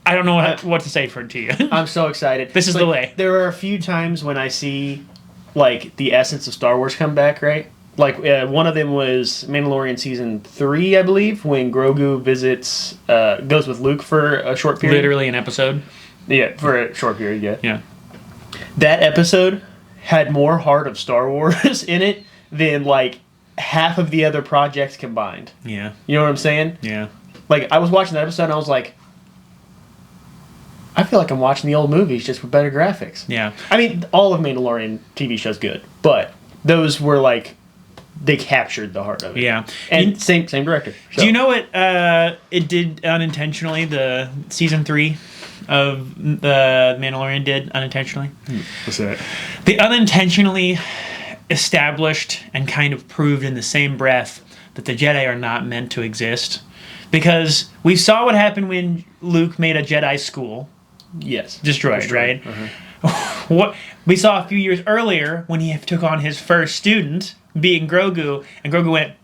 I don't know what to say to you. I'm so excited. This is the way. There are a few times when I see, like, the essence of Star Wars come back, right? Like, one of them was Mandalorian Season 3, I believe, when Grogu goes with Luke for a short period. Literally an episode. Yeah, for a short period, yeah. Yeah. That episode had more Heart of Star Wars in it than, like, half of the other projects combined. Yeah. You know what I'm saying? Yeah. Like, I was watching that episode and I was like, I feel like I'm watching the old movies just with better graphics. Yeah. I mean, all of Mandalorian TV shows good, but those were like, they captured the heart of it. Yeah. And same director. So. Do you know what it did unintentionally? The season 3 of the Mandalorian did unintentionally. What's that? They unintentionally established and kind of proved in the same breath that the Jedi are not meant to exist, because we saw what happened when Luke made a Jedi school. Yes. Destroyed. Right? Uh-huh. What we saw a few years earlier when he took on his first student, being Grogu, and Grogu went,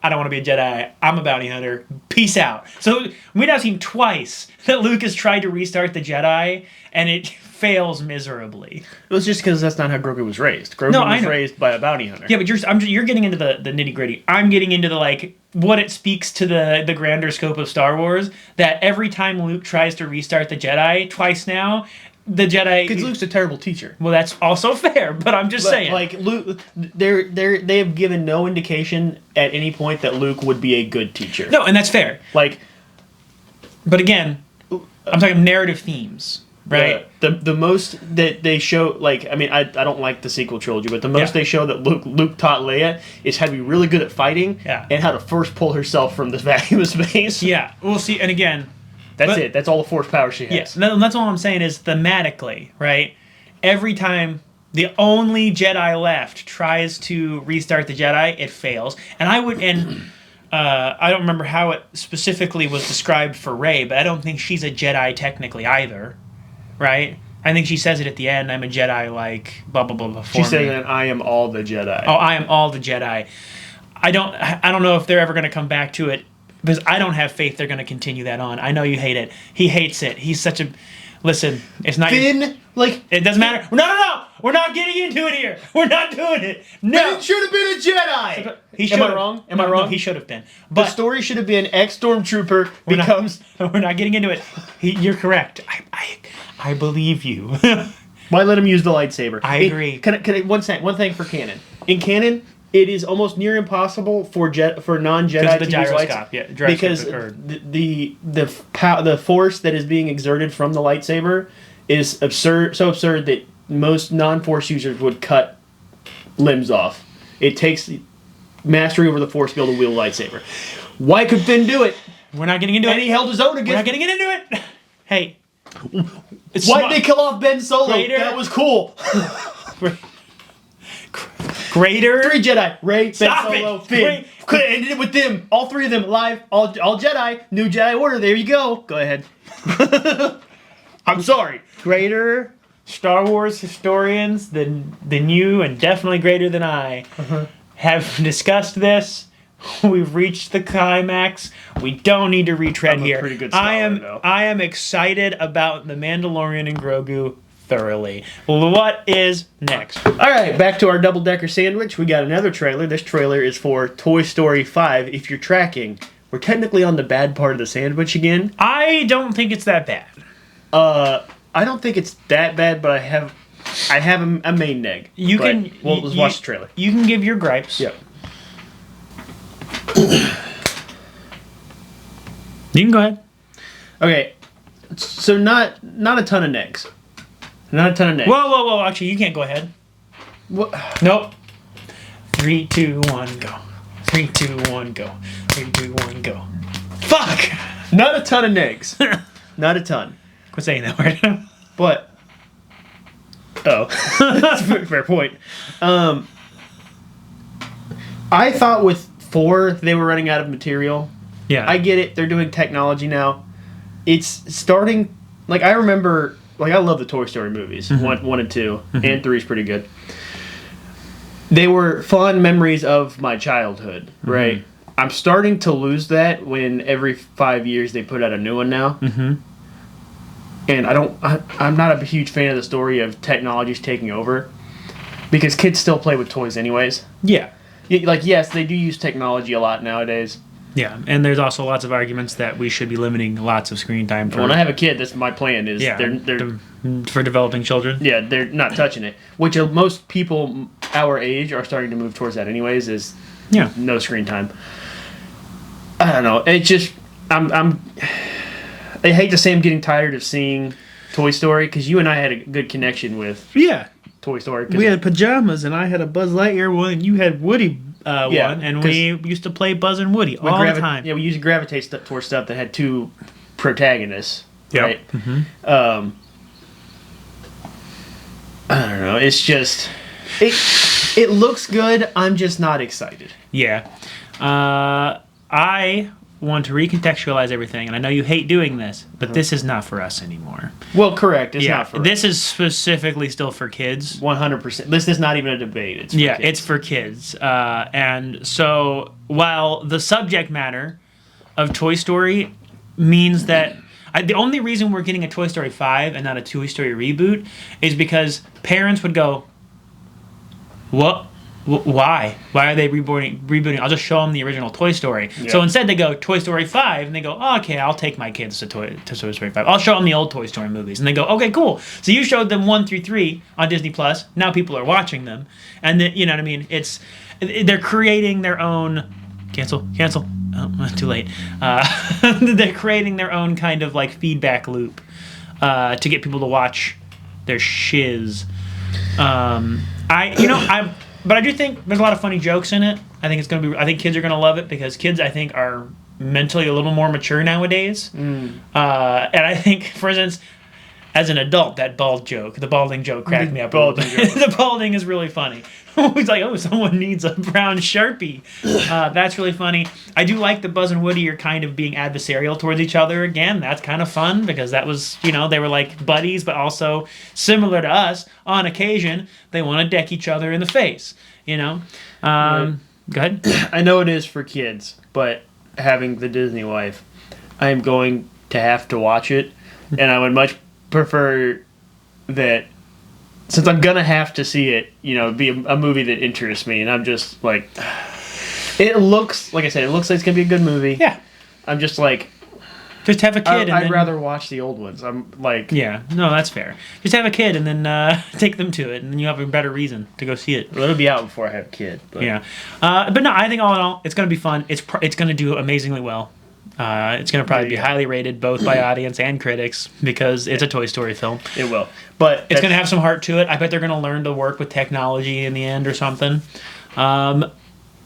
I don't want to be a Jedi, I'm a bounty hunter, peace out. So we've now seen twice that Luke has tried to restart the Jedi, and it fails miserably. It was just because that's not how Grogu was raised. Grogu was raised by a bounty hunter. Yeah, but you're getting into the nitty gritty. I'm getting into the, like, what it speaks to the grander scope of Star Wars, that every time Luke tries to restart the Jedi, twice now, the Jedi... Because Luke's a terrible teacher. Well, that's also fair, but I'm just saying. Like, Luke, they have given no indication at any point that Luke would be a good teacher. No, and that's fair. Like... But again, I'm talking narrative themes, right? The most that they show, like, I mean, I don't like the sequel trilogy, but the most they show that Luke taught Leia is how to be really good at fighting and how to force pull herself from this vacuum of space. Yeah, we'll see. And again... That's it. That's all the force power she has. Yes, that's all I'm saying is thematically, right? Every time the only Jedi left tries to restart the Jedi, it fails. And I don't remember how it specifically was described for Rey, but I don't think she's a Jedi technically either, right? I think she says it at the end, I'm a Jedi, like, blah, blah, blah, blah. She says that I am all the Jedi. Oh, I am all the Jedi. I don't know if they're ever going to come back to it, because I don't have faith they're going to continue that on. I know you hate it. He hates it. He's such a... Listen, it's not... Finn, like... It doesn't matter. No. We're not getting into it here. We're not doing it. No. Finn should have been a Jedi! Am I wrong? Am I wrong? No, he should have been. But the story should have been ex-Stormtrooper becomes... We're not getting into it. You're correct. I believe you. Why let him use the lightsaber? I agree. Can I one thing for canon. In canon... It is almost near impossible for non-Jedi to use lightsabers because the force that is being exerted from the lightsaber is so absurd that most non-force users would cut limbs off. It takes mastery over the force to be able to wield a lightsaber. Why could Finn do it? We're not getting into it. And he held his own against... We're not getting into it. Hey. Why did they kill off Ben Solo? That was cool. Greater 3 Jedi, Rey, Ben Solo, Finn. Could have ended it with them. All 3 of them alive. All Jedi. New Jedi Order. There you go. Go ahead. I'm sorry. Greater Star Wars historians than you, and definitely greater than I, have discussed this. We've reached the climax. We don't need to retread here. Pretty good scholar, I am excited about The Mandalorian and Grogu thoroughly. What is next? All right, back to our double-decker sandwich. We got another trailer. This trailer is for Toy Story 5. If you're tracking, we're technically on the bad part of the sandwich again. I don't think it's that bad. I don't think it's that bad, but I have a main neg. Let's watch the trailer. You can give your gripes. Yep. You can go ahead. Okay, so not a ton of negs. Not a ton of negs. Whoa. Actually, you can't go ahead. What? Nope. 3, 2, 1, go. 3, 2, 1, go. 3, 2, 1, go. Fuck! Not a ton of negs. Not a ton. Quit saying that word. But... Oh. That's a fair point. I thought with 4, they were running out of material. Yeah. I get it. They're doing technology now. It's starting... Like, I remember... Like, I love the Toy Story movies. Mm-hmm. 1 and 2. Mm-hmm. And 3 is pretty good. They were fond memories of my childhood, right? Mm-hmm. I'm starting to lose that when every 5 years they put out a new one now. Mm-hmm. And I'm not a huge fan of the story of technologies taking over. Because kids still play with toys anyways. Yeah. Like, yes, they do use technology a lot nowadays. Yeah, and there's also lots of arguments that we should be limiting lots of screen time for. When I have a kid, that's my plan. Is they're for developing children. Yeah, they're not touching it. Which most people our age are starting to move towards that, anyways. Is no screen time. I don't know. It just I hate to say I'm getting tired of seeing Toy Story because you and I had a good connection with Toy Story. We had pajamas, and I had a Buzz Lightyear one, and you had Woody one, and we used to play Buzz and Woody all the time. Yeah, we used to gravitate towards stuff that had two protagonists. Yep. Right. Mm-hmm. I don't know. It's just it looks good. I'm just not excited. Yeah. I want to recontextualize everything, and I know you hate doing this, but this is not for us anymore. Well, correct. It's not for this is specifically still for kids. 100%. This is not even a debate. It's for kids. It's for kids. And so while the subject matter of Toy Story means that the only reason we're getting a Toy Story 5 and not a Toy Story reboot is because parents would go, what? Why? Why are they rebooting? I'll just show them the original Toy Story. Yeah. So instead they go Toy Story 5, and they go, oh, okay, I'll take my kids to Toy Story 5. I'll show them the old Toy Story movies. And they go, okay, cool. So you showed them 1 through 3 on Disney+. Now people are watching them. And you know what I mean? They're creating their own... Cancel. Oh, too late. They're creating their own kind of like feedback loop to get people to watch their shiz. But I do think there's a lot of funny jokes in it. I think kids are gonna love it because kids, I think, are mentally a little more mature nowadays. And I think, for instance, as an adult, the balding joke cracked me up. The balding is really funny. He's like, oh, someone needs a brown Sharpie. That's really funny. I do like that Buzz and Woody are kind of being adversarial towards each other again. That's kind of fun because that was, they were like buddies, but also similar to us. On occasion, they want to deck each other in the face, Go ahead. I know it is for kids, but having the Disney wife, I am going to have to watch it, and I would much prefer that, since I'm gonna have to see it, be a movie that interests me, and I'm just like, it looks like it's gonna be a good movie. Yeah. I'm just like, just have a kid. I'd rather watch the old ones. I'm like, yeah, no, that's fair. Just have a kid and then take them to it, and then you have a better reason to go see it. Well, it'll be out before I have a kid. But. Yeah, but no, I think all in all, it's gonna be fun. It's gonna do amazingly well. It's going to probably be highly rated both by audience and critics because it's a Toy Story film. It will. But it's going to have some heart to it. I bet they're going to learn to work with technology in the end or something.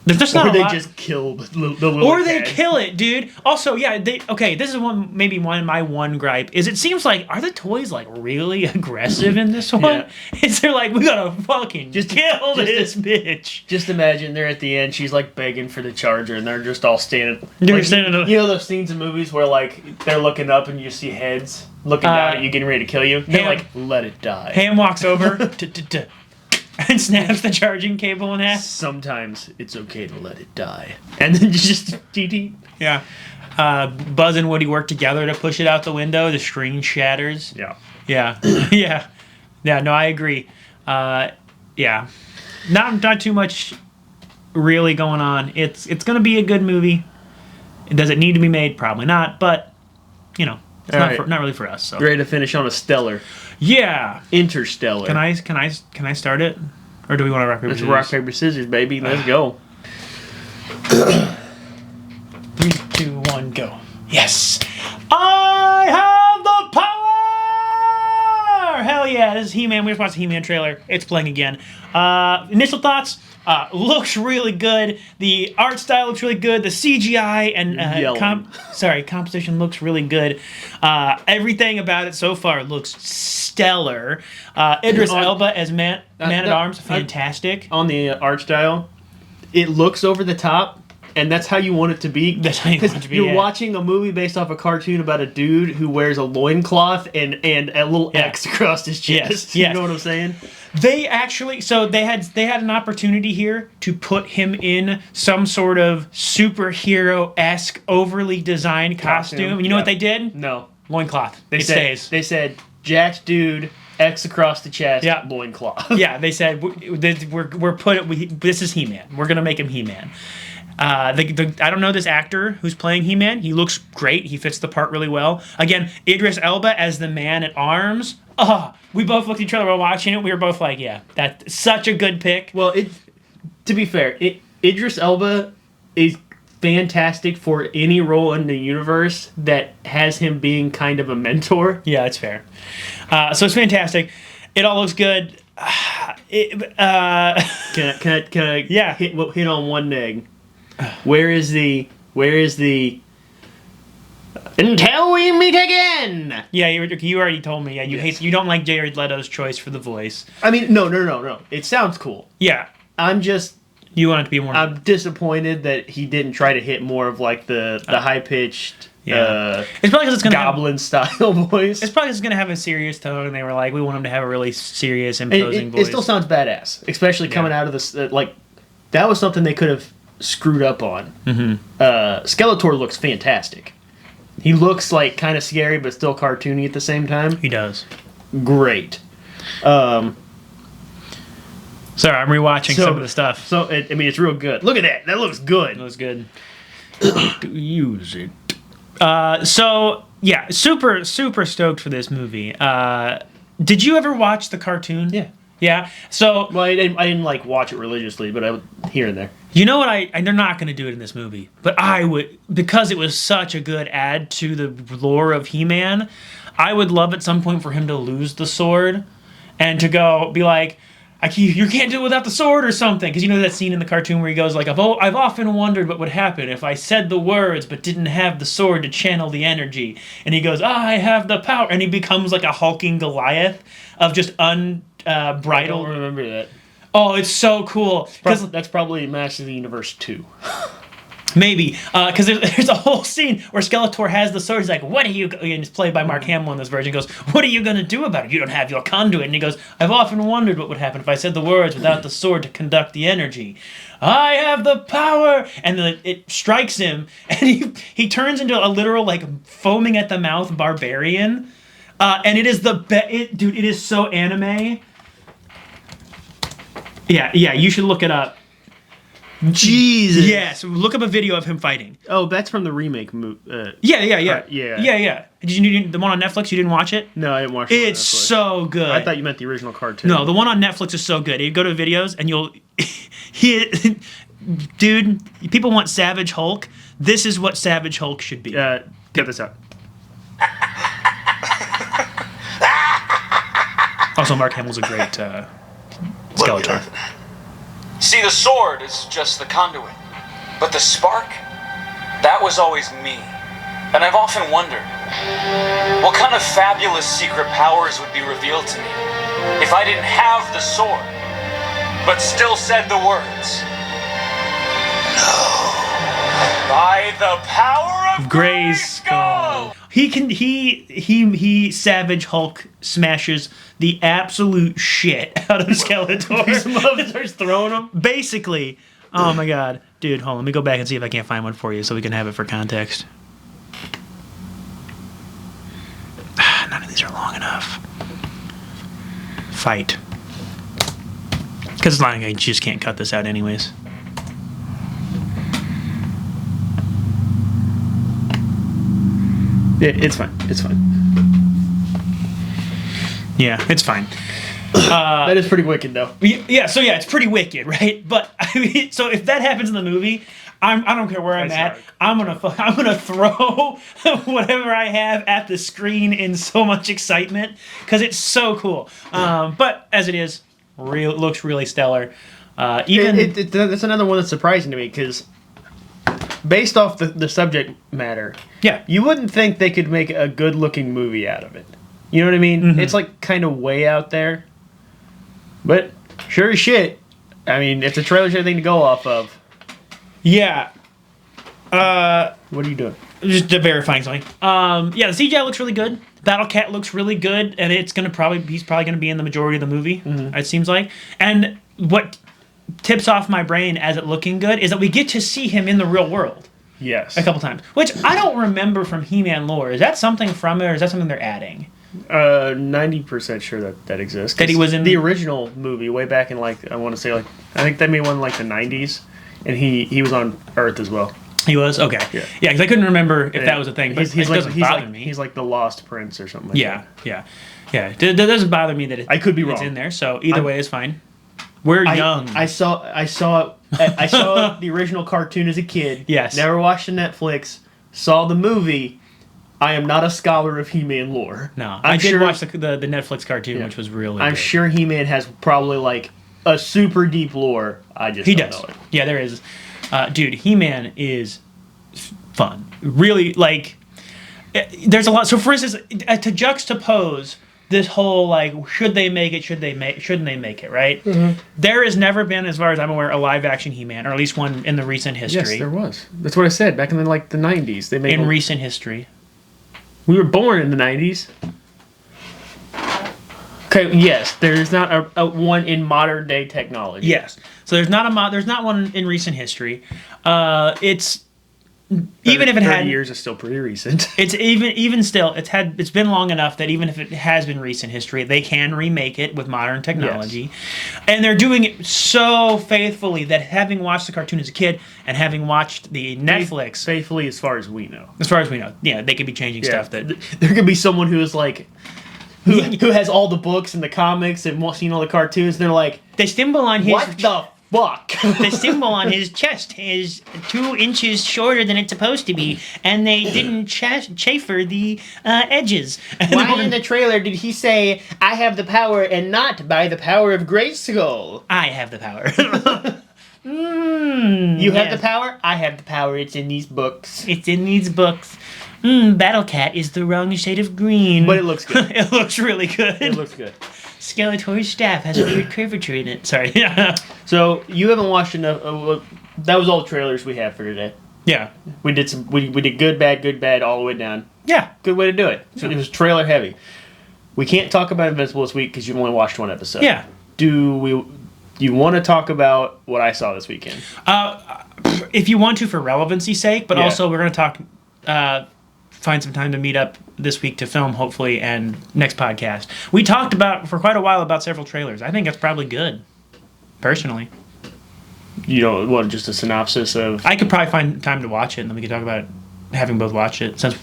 There's just not a lot. Just kill the little Or they kill it, dude. Also, yeah, this is my one gripe is it seems like, are the toys like really aggressive in this one? Yeah. They're like, we gotta fucking kill this bitch. Just imagine they're at the end, she's like begging for the charger and they're just all standing. Standing. You know those scenes in movies where like they're looking up and you see heads looking down at you getting ready to kill you? They're like, let it die. Ham walks over and snaps the charging cable in half. Sometimes it's okay to let it die. And then you just GG. Yeah. Buzz and Woody work together to push it out the window. The screen shatters. Yeah. Yeah. Yeah, no, I agree. Yeah. Not too much really going on. It's going to be a good movie. Does it need to be made? Probably not, but it's not really for us. So. Ready to finish on a stellar. Yeah. Interstellar. Can I start it? Or do we want to rock, paper, scissors? Rock, paper, scissors, baby. Let's go. 3, 2, 1, go. Yes. I have the power! Hell yeah, this is He-Man. We just watched the He-Man trailer. It's playing again. Initial thoughts? Looks really good. The art style looks really good. The CGI and composition looks really good. Everything about it so far looks stellar. Idris Elba as Man-at-Arms, fantastic. On the art style, it looks over the top, and that's how you want it to be. That's how you want it to be. You're watching a movie based off a cartoon about a dude who wears a loincloth and a little X across his chest. Yes. You know what I'm saying? They actually, so they had an opportunity here to put him in some sort of superhero-esque, overly designed costume. You know what they did? No. Loincloth. It stays. They said, jacked dude X across the chest, Yeah. loincloth. Yeah, they said this is He-Man. We're gonna make him He-Man. I don't know this actor who's playing He-Man. He looks great. He fits the part really well. Again, Idris Elba as the Man at Arms. We both looked at each other while watching it. We were both like, yeah, that's such a good pick. Well, to be fair, Idris Elba is fantastic for any role in the universe that has him being kind of a mentor. Yeah, that's fair. So it's fantastic. It all looks good. Can I Yeah. hit on one neg? Where is the until we meet again? Yeah, you already told me. Yeah, you don't like Jared Leto's choice for the voice. I mean, no. It sounds cool. Yeah, you want it to be more. I'm disappointed that he didn't try to hit more of like the high pitched. Yeah. It's probably because it's gonna goblin style voice. It's probably just gonna have a serious tone, and they were like, we want him to have a really serious, imposing voice. It still sounds badass, especially coming out of this. That was something they could have screwed up on. Mm-hmm. Skeletor looks fantastic. He looks like kind of scary, but still cartoony at the same time. He does. Great. Sorry, I'm rewatching some of the stuff. So it's real good. Look at that. That looks good. That looks good. Use it. So yeah, super stoked for this movie. Did you ever watch the cartoon? Yeah. Yeah. So well, I didn't like watch it religiously, but I would here and there. You know what? They're not going to do it in this movie, but I would, because it was such a good add to the lore of He-Man. I would love at some point for him to lose the sword, and to be like, you can't do it without the sword or something. Because you know that scene in the cartoon where he goes like, I've often wondered what would happen if I said the words but didn't have the sword to channel the energy. And he goes, I have the power, and he becomes like a hulking Goliath of just unbridled. I don't remember that. Oh, it's so cool. That's probably Masters of the Universe 2. Maybe. Because there's a whole scene where Skeletor has the sword. He's like, what are you... And it's played by Mark Hamill in this version. He goes, what are you going to do about it? You don't have your conduit. And he goes, I've often wondered what would happen if I said the words without the sword to conduct the energy. I have the power! And then it strikes him, and he turns into a literal, foaming at the mouth barbarian. And it is dude, it is so anime. Yeah, you should look it up. Jesus. Yes, look up a video of him fighting. Oh, that's from the remake movie. Yeah. Did you the one on Netflix? You didn't watch it? No, I didn't watch it. It's so good. I thought you meant the original cartoon. No, the one on Netflix is so good. You go to videos and you'll... Dude, people want Savage Hulk. This is what Savage Hulk should be. Get this out. Also, Mark Hamill's a great Skeletor. See, the sword is just the conduit, but the spark, that was always me. And I've often wondered, what kind of fabulous secret powers would be revealed to me if I didn't have the sword, but still said the words? No. By the power of Grayskull! He Savage Hulk smashes the absolute shit out of Skeletor. He starts throwing them. Basically, oh my god. Dude, hold on, let me go back and see if I can't find one for you so we can have it for context. None of these are long enough. Fight. Because it's long, you just can't cut this out anyways. It's fine. It's fine. Yeah, it's fine. That is pretty wicked, though. Yeah, so yeah, it's pretty wicked, right? But I mean, so if that happens in the movie, I don't care where I'm at. I'm gonna throw whatever I have at the screen in so much excitement because it's so cool. But as it is, looks really stellar. That's another one that's surprising to me because based off the subject matter, yeah, you wouldn't think they could make a good-looking movie out of it. You know what I mean? Mm-hmm. It's like kind of way out there. But sure as shit, I mean, if the trailer's anything to go off of. Yeah. What are you doing? Just verifying something. Yeah, the CGI looks really good. Battle Cat looks really good, and he's probably gonna be in the majority of the movie. Mm-hmm. It seems like. And what tips off my brain as it looking good is that we get to see him in the real world. Yes. A couple times, which I don't remember from He-Man lore. Is that something from it, or is that something they're adding? 90% sure that exists. That he was in the original movie way back in I want to say I think they made one in the 90s, and he was on Earth as well. He was? Okay. Yeah, because I couldn't remember if that was a thing, but it doesn't bother me. He's like the Lost Prince or something like that. Yeah. It doesn't bother me that I could be wrong. It's in there, so either way is fine. We're young. I saw the original cartoon as a kid. Yes. Never watched the Netflix. Saw the movie. I am not a scholar of He-Man lore. No, I did watch the Netflix cartoon, which was really I'm good. sure He-Man has probably a super deep lore. I just don't know it. Yeah, there is. Dude, He-Man is fun. Really, there's a lot. So, for instance, to juxtapose this whole should they make it, shouldn't they make it, right? Mm-hmm. There has never been, as far as I'm aware, a live action He-Man, or at least one in the recent history. Yes, there was. That's what I said back in the 90s. They made recent history. We were born in the 90s. Okay, yes, there's not a one in modern day technology. Yes. So there's not one in recent history. It's even if it 30 had years is still pretty recent. It's even still it's been long enough that even if it has been recent history, they can remake it with modern technology. Yes. And they're doing it so faithfully that having watched the cartoon as a kid and having watched the Netflix faithfully as far as we know. Yeah, they could be changing stuff that there could be someone who is who has all the books and the comics and seen all the cartoons. They're like, the symbol on his what the fuck? The symbol on his chest is 2 inches shorter than it's supposed to be, and they didn't chafer the edges. Why in the trailer did he say, I have the power and not by the power of Grayskull? I have the power. You have the power? I have the power. It's in these books. Battle Cat is the wrong shade of green. But it looks good. It looks really good. It looks good. Skeletor's staff has a weird curvature in it. Sorry. So you haven't watched enough. That was all the trailers we had for today. Yeah. We did we did good, bad, all the way down. Yeah. Good way to do it. So it was trailer heavy. We can't talk about Invincible this week because you've only watched one episode. Yeah. Do you want to talk about what I saw this weekend? If you want to, for relevancy's sake, but also we're going to talk. Find some time to meet up this week to film, hopefully, and next podcast. We talked for quite a while about several trailers. I think that's probably good, personally. You don't want just a synopsis of... I could probably find time to watch it, and then we could talk about it, having both watched it, since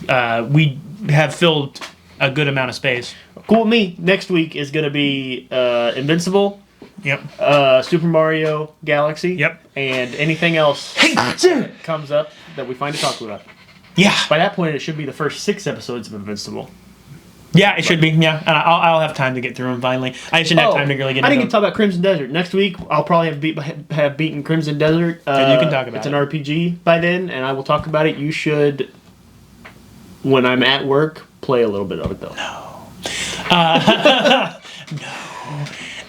we have filled a good amount of space. Cool with me. Next week is going to be Invincible. Yep. Super Mario Galaxy. Yep. And anything else that comes up that we find to talk about. Yeah. By that point, it should be the first 6 episodes of Invincible. Yeah, it should be. Yeah, and I'll have time to get through them finally. I just didn't have time to really get into them. I didn't get to talk about Crimson Desert. Next week, I'll probably have beaten Crimson Desert. And you can talk about it. It's an RPG by then, and I will talk about it. You should, when I'm at work, play a little bit of it, though. No.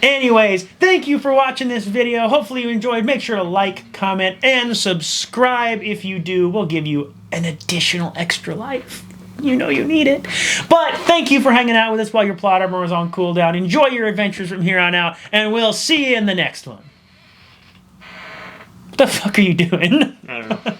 Anyways, thank you for watching this video. Hopefully you enjoyed. Make sure to like, comment, and subscribe. If you do, we'll give you an additional extra life. You know you need it. But thank you for hanging out with us while your plot armor was on cooldown. Enjoy your adventures from here on out, and we'll see you in the next one. What the fuck are you doing? I don't know.